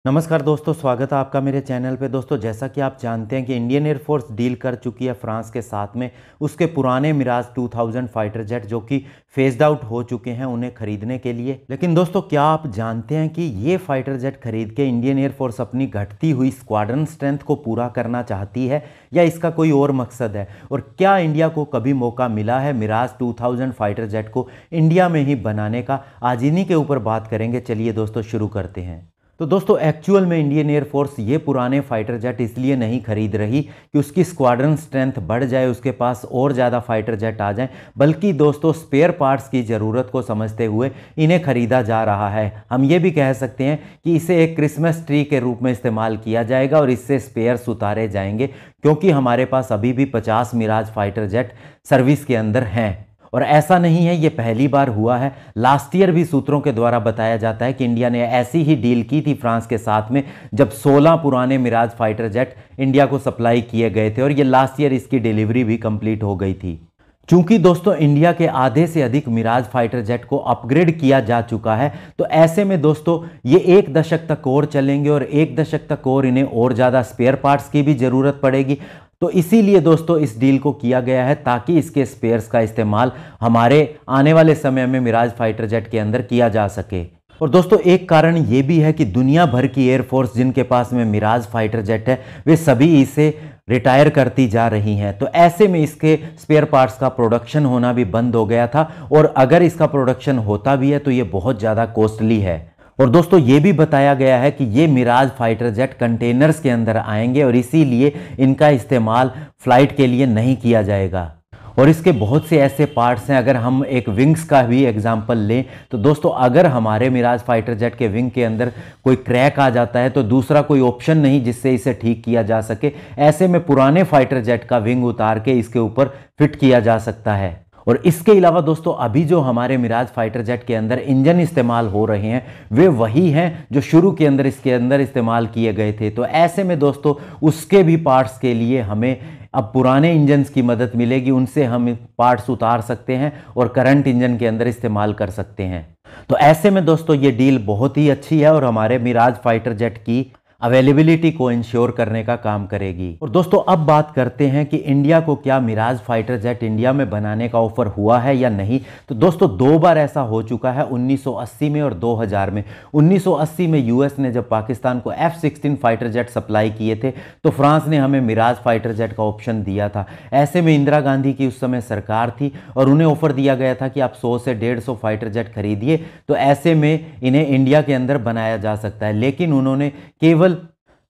नमस्कार दोस्तों, स्वागत है आपका मेरे चैनल पे। दोस्तों, जैसा कि आप जानते हैं कि इंडियन एयरफोर्स डील कर चुकी है फ्रांस के साथ में उसके पुराने मिराज 2000 फाइटर जेट जो कि फेज्ड आउट हो चुके हैं उन्हें खरीदने के लिए। लेकिन दोस्तों, क्या आप जानते हैं कि ये फाइटर जेट खरीद के इंडियन एयरफोर्स अपनी घटती हुई स्क्वाड्रन स्ट्रेंथ को पूरा करना चाहती है या इसका कोई और मकसद है? और क्या इंडिया को कभी मौका मिला है मिराज 2000 फाइटर जेट को इंडिया में ही बनाने का? आज इन्हीं के ऊपर बात करेंगे। चलिए दोस्तों, शुरू करते हैं। तो दोस्तों, एक्चुअल में इंडियन एयरफोर्स ये पुराने फाइटर जेट इसलिए नहीं खरीद रही कि उसकी स्क्वाड्रन स्ट्रेंथ बढ़ जाए, उसके पास और ज़्यादा फाइटर जेट आ जाएं, बल्कि दोस्तों स्पेयर पार्ट्स की ज़रूरत को समझते हुए इन्हें खरीदा जा रहा है। हम ये भी कह सकते हैं कि इसे एक क्रिसमस ट्री के रूप में इस्तेमाल किया जाएगा और इससे स्पेयर्स उतारे जाएंगे, क्योंकि हमारे पास अभी भी 50 मिराज फाइटर जेट सर्विस के अंदर हैं। और ऐसा नहीं है ये पहली बार हुआ है। लास्ट ईयर भी सूत्रों के द्वारा बताया जाता है कि इंडिया ने ऐसी ही डील की थी फ्रांस के साथ में, जब 16 पुराने मिराज फाइटर जेट इंडिया को सप्लाई किए गए थे और ये लास्ट ईयर इसकी डिलीवरी भी कंप्लीट हो गई थी। चूंकि दोस्तों इंडिया के आधे से अधिक मिराज फाइटर जेट को अपग्रेड किया जा चुका है, तो ऐसे में दोस्तों ये 1 दशक तक और चलेंगे और 1 दशक तक और इन्हें और ज़्यादा स्पेयर पार्ट्स की भी ज़रूरत पड़ेगी। तो इसीलिए दोस्तों इस डील को किया गया है ताकि इसके स्पेयर्स का इस्तेमाल हमारे आने वाले समय में मिराज फाइटर जेट के अंदर किया जा सके। और दोस्तों, एक कारण ये भी है कि दुनिया भर की एयरफोर्स जिनके पास में मिराज फाइटर जेट है वे सभी इसे रिटायर करती जा रही हैं। तो ऐसे में इसके स्पेयर पार्ट्स का प्रोडक्शन होना भी बंद हो गया था, और अगर इसका प्रोडक्शन होता भी है तो ये बहुत ज़्यादा कॉस्टली है। और दोस्तों, ये भी बताया गया है कि ये मिराज फाइटर जेट कंटेनर्स के अंदर आएंगे और इसीलिए इनका इस्तेमाल फ्लाइट के लिए नहीं किया जाएगा। और इसके बहुत से ऐसे पार्ट्स हैं। अगर हम एक विंग्स का भी एग्जांपल लें तो दोस्तों, अगर हमारे मिराज फाइटर जेट के विंग के अंदर कोई क्रैक आ जाता है तो दूसरा कोई ऑप्शन नहीं जिससे इसे ठीक किया जा सके। ऐसे में पुराने फाइटर जेट का विंग उतार के इसके ऊपर फिट किया जा सकता है। और इसके अलावा दोस्तों, अभी जो हमारे मिराज फाइटर जेट के अंदर इंजन इस्तेमाल हो रहे हैं वे वही हैं जो शुरू के अंदर इसके अंदर इस्तेमाल किए गए थे। तो ऐसे में दोस्तों उसके भी पार्ट्स के लिए हमें अब पुराने इंजन्स की मदद मिलेगी, उनसे हम पार्ट्स उतार सकते हैं और करंट इंजन के अंदर इस्तेमाल कर सकते हैं। तो ऐसे में दोस्तों ये डील बहुत ही अच्छी है और हमारे मिराज फाइटर जेट की अवेलेबिलिटी को इंश्योर करने का काम करेगी। और दोस्तों, अब बात करते हैं कि इंडिया को क्या मिराज फाइटर जेट इंडिया में बनाने का ऑफर हुआ है या नहीं। तो दोस्तों 2 बार ऐसा हो चुका है, 1980 में और 2000 में। 1980 में यूएस ने जब पाकिस्तान को F-16 फाइटर जेट सप्लाई किए थे तो फ्रांस ने हमें मिराज फाइटर जेट का ऑप्शन दिया था। ऐसे में इंदिरा गांधी की उस समय सरकार थी और उन्हें ऑफर दिया गया था कि आप 100 से 150 फाइटर जेट खरीदिए, तो ऐसे में इन्हें इंडिया के अंदर बनाया जा सकता है। लेकिन उन्होंने केवल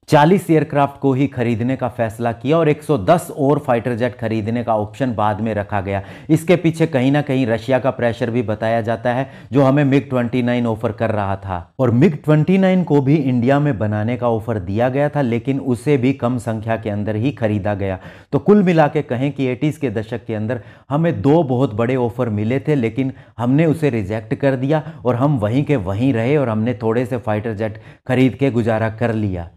40 एयरक्राफ्ट को ही खरीदने का फैसला किया और 110 और फाइटर जेट खरीदने का ऑप्शन बाद में रखा गया। इसके पीछे कहीं ना कहीं रशिया का प्रेशर भी बताया जाता है, जो हमें MiG-29 ऑफर कर रहा था। और MiG-29 को भी इंडिया में बनाने का ऑफर दिया गया था, लेकिन उसे भी कम संख्या के अंदर ही खरीदा गया। तो कुल मिला के कहें कि 80s के दशक के अंदर हमें 2 बहुत बड़े ऑफर मिले थे, लेकिन हमने उसे रिजेक्ट कर दिया और हम वहीं के वहीं रहे और हमने थोड़े से फाइटर जेट खरीद के गुजारा कर लिया।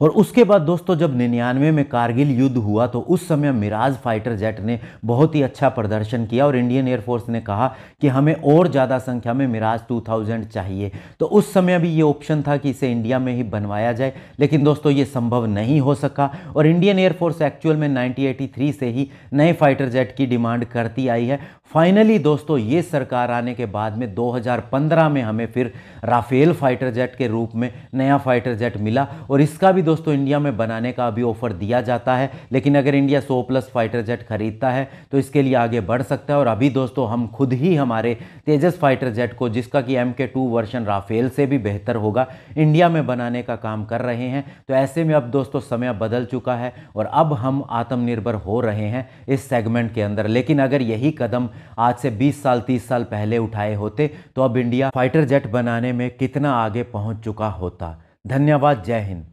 और उसके बाद दोस्तों जब 99 में कारगिल युद्ध हुआ तो उस समय मिराज फाइटर जेट ने बहुत ही अच्छा प्रदर्शन किया और इंडियन एयरफोर्स ने कहा कि हमें और ज़्यादा संख्या में मिराज 2000 चाहिए। तो उस समय भी ये ऑप्शन था कि इसे इंडिया में ही बनवाया जाए, लेकिन दोस्तों ये संभव नहीं हो सका और इंडियन एयरफोर्स एक्चुअल में 1983 से ही नए फाइटर जेट की डिमांड करती आई है। फाइनली दोस्तों ये सरकार आने के बाद में 2015 में हमें फिर राफेल फाइटर जेट के रूप में नया फाइटर जेट मिला और इसका भी दोस्तों इंडिया में बनाने का अभी ऑफर दिया जाता है। लेकिन अगर इंडिया 100+ फाइटर जेट खरीदता है तो इसके लिए आगे बढ़ सकता है। और अभी दोस्तों हम खुद ही हमारे तेजस फाइटर जेट को, जिसका कि MK2 वर्जन राफेल से भी बेहतर होगा, इंडिया में बनाने का काम कर रहे हैं। तो ऐसे में अब दोस्तों समय बदल चुका है और अब हम आत्मनिर्भर हो रहे हैं इस सेगमेंट के अंदर। लेकिन अगर यही कदम आज से 20 साल 30 साल पहले उठाए होते तो अब इंडिया फाइटर जेट बनाने में कितना आगे पहुंच चुका होता। धन्यवाद। जय हिंद।